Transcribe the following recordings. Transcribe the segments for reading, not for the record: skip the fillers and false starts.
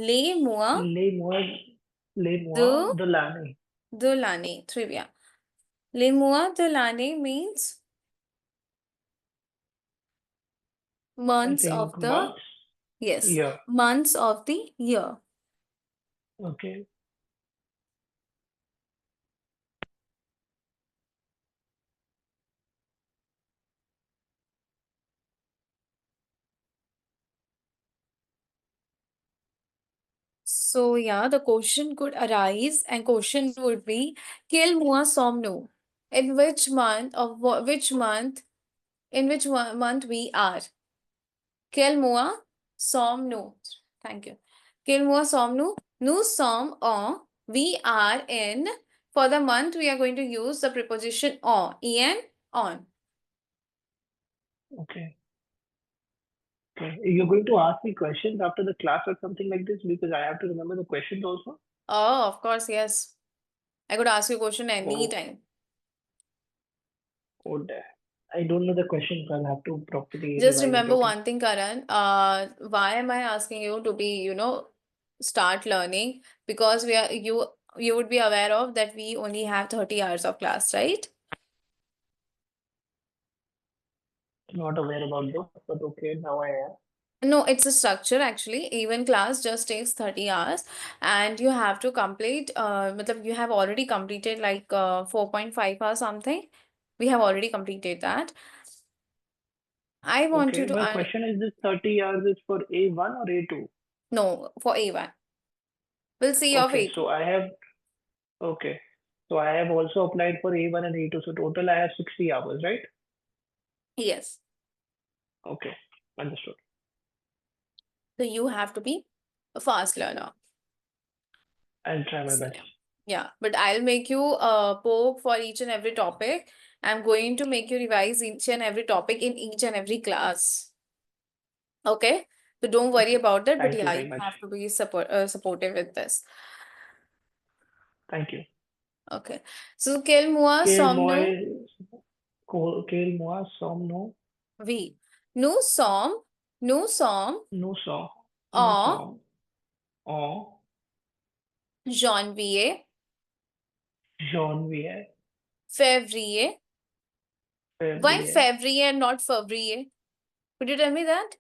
Les mois Les mois, les de mois de l'année. l'année. Très bien. Les mois de l'année means I months think of the, months. yes, Yeah. months of the year. Okay. So yeah, the question could arise, and question would be, quel mois sommes-nous? In which month of which month? In which month we are? Quel mois sommes-nous? Thank you. Quel mois sommes-nous? Nous sommes en. We are in. For the month, we are going to use the preposition en. En, on. Okay. Okay. You're going to ask me questions after the class or something like this because I have to remember the questions also. Oh, of course, yes. I could ask you a question Oh, anytime. oh, damn. I don't know the questions. I'll have to properly Just revise it. remember Okay. one thing, Karan. Why am I asking you to be, start learning? Because you would be aware of that we only have 30 hours of class, right? Not aware about this, but okay, now I am. No, it's a structure actually. Even class just takes 30 hours and you have to complete, matlab you have already completed like 4.5 or something. We have already completed that. I want you Okay. to, My question is this 30 hours is for A1 or A2? no, for A1. We'll see of Okay. A2. So I have, okay. So I have also applied for A1 and A2. So total I have 60 hours, right? Yes. Okay. Understood. So you have to be a fast learner. I'll try my So, best. yeah, but I'll make you poke for each and every topic. I'm going to make you revise each and every topic in each and every class. Okay? So don't worry Okay. about that. But Thank you yeah, very you much. have to be supportive with this. Thank you. Okay. So quel mois Quel sommes-nous? mois, quel mois sommes-nous? Oui. Nous sommes Nous sommes, nous en sommes en janvier, janvier, février. Why février. February and not February? Could you tell me that?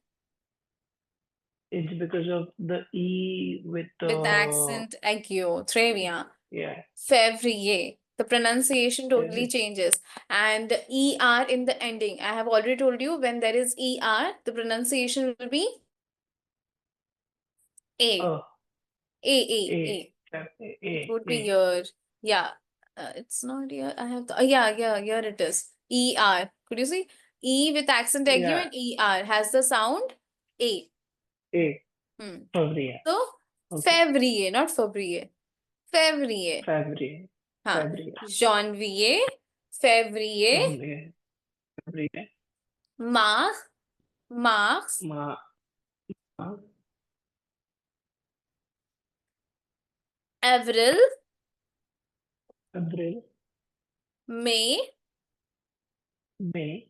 It's because of the E with With the, accent aigu, très bien. yeah, Février. The pronunciation totally février. changes. And ER in the ending. I have already told you when there is ER, the pronunciation will be A. Oh, A. It would be A. your, yeah. It's not here. I have the, yeah, here it is. ER. Could you see? E with accent aigu Yeah, and ER has the sound A. A. Hmm. Février. So, Okay. février, not février. Février. Février. Huh. Février. Janvier, février, Janvier. Février. mars, mars, Ma, ma, avril, Avril. mai, May.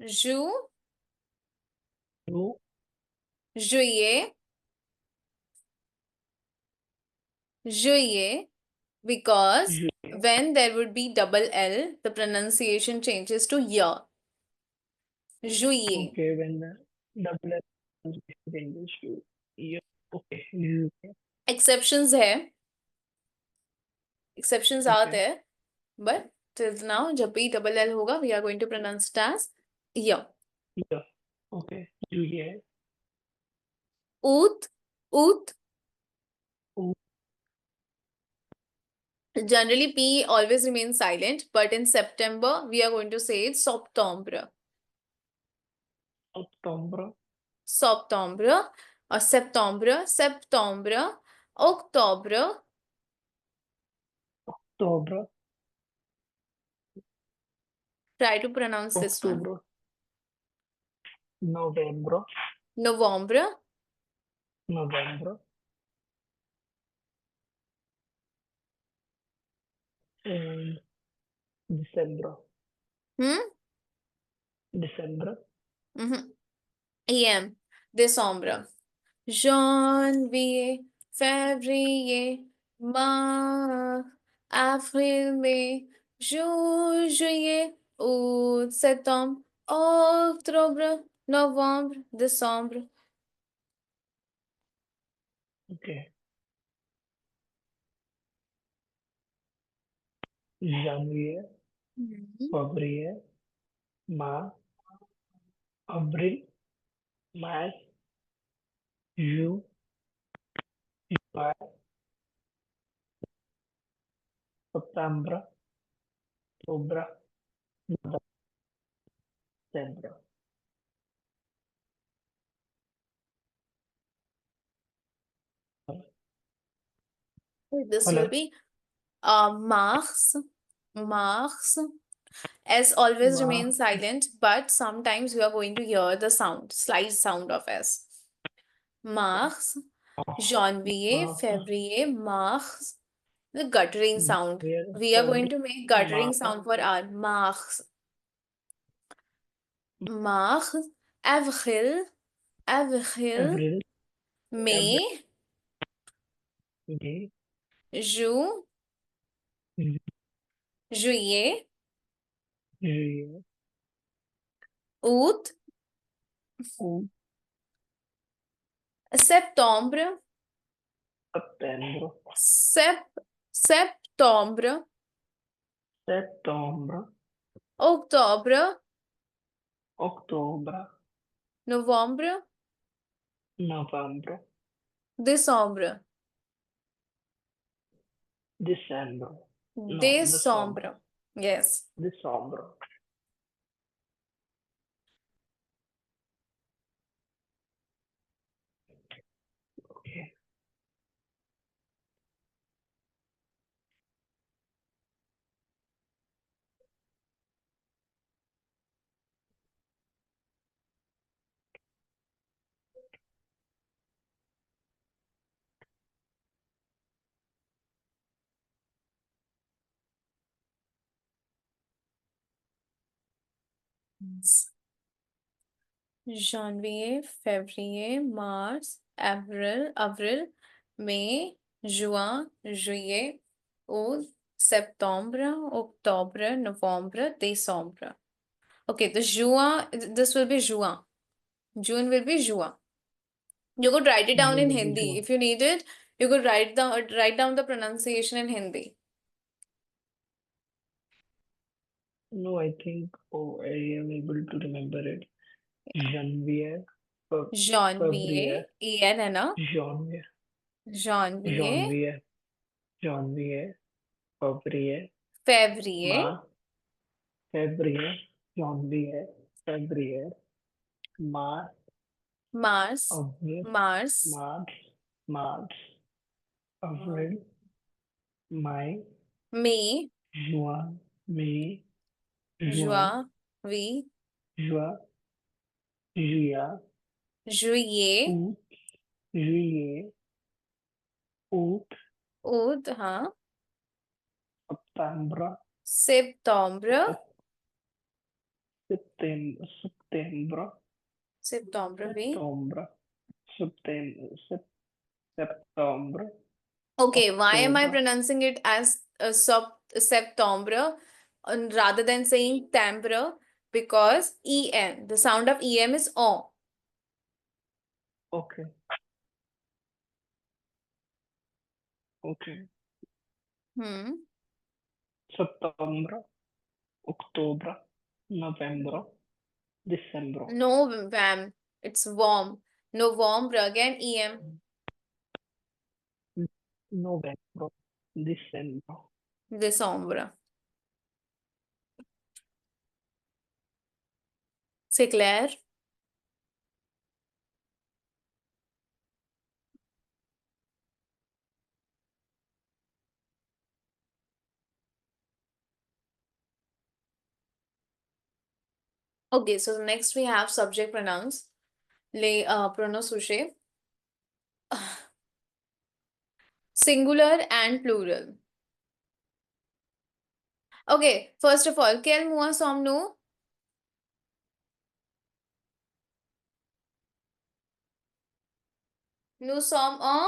juin, June. juillet, juillet, because Juillet. when there would be double L, the pronunciation changes to year. Juillet. Okay, when the double S changes to year. Okay. Juillet. Exceptions है. Exceptions are Okay. there. But till now, जब भी double L होगा, we are going to pronounce it as year. Year. Okay. Juillet. Août, août. Août. Generally, P always remains silent, but in September, we are going to say it's septembre. Octobre. Septembre, or septembre, octobre. Octobre. Try to pronounce this one. Octobre. Novembre. Novembre, Novembre. And December. hmm? December. Mm-hmm. EM, décembre. janvier, février, mars, avril, mai, juin, juillet, août, septembre, octobre, novembre, décembre. Okay. Janvier, Mhm. February, March, April, May, June, July, September, October, December. This will Hello. be Mars. Mars. S always March, remains silent, but sometimes you are going to hear the sound, slight sound of S. Mars, janvier, March, février, mars, the guttering sound. January, We are going February, to make guttering March, sound for our mars. Mars, avril, avril, April, April, mai, May, juin, juillet, July, août, August, septembre, September, septembre, September, octobre, October, novembre, November, décembre, December. No, December. décembre. Yes. December. Okay. Janvier, février, mars, avril, mai, juin, juillet, août, septembre, octobre, novembre, décembre. Okay, the juin, this will be juin. June will be juin. You could write it down June in will be Hindi. June. If you need it, you could write down the pronunciation in Hindi. No, I think I am able to remember it. Janvier, February, Janvier, EN है ना? Janvier, Janvier, Janvier, Janvier, February, février, March, February, Janvier, February, March, mars, April, mars, March, March, April, May, mai, Juin, May, Juin, juin, oui, Juin, Juillet, juillet, août, juillet, août, août, हाँ, septembre, septembre, septembre, septembre, oui. septembre, septembre, Okay, why am I octobre. pronouncing it as September rather than saying timbre? Because EM, the sound of EM is O. Okay, okay. Hmm. Septembre, octobre, novembre, December. No, Vam, it's warm. November again, EM. Novembre, December. December. C'est clair? Okay, so next we have subject pronouns. Les pronoms sujets. Singular and plural. Okay, first of all, quel mois sommes-nous? Nous sommes en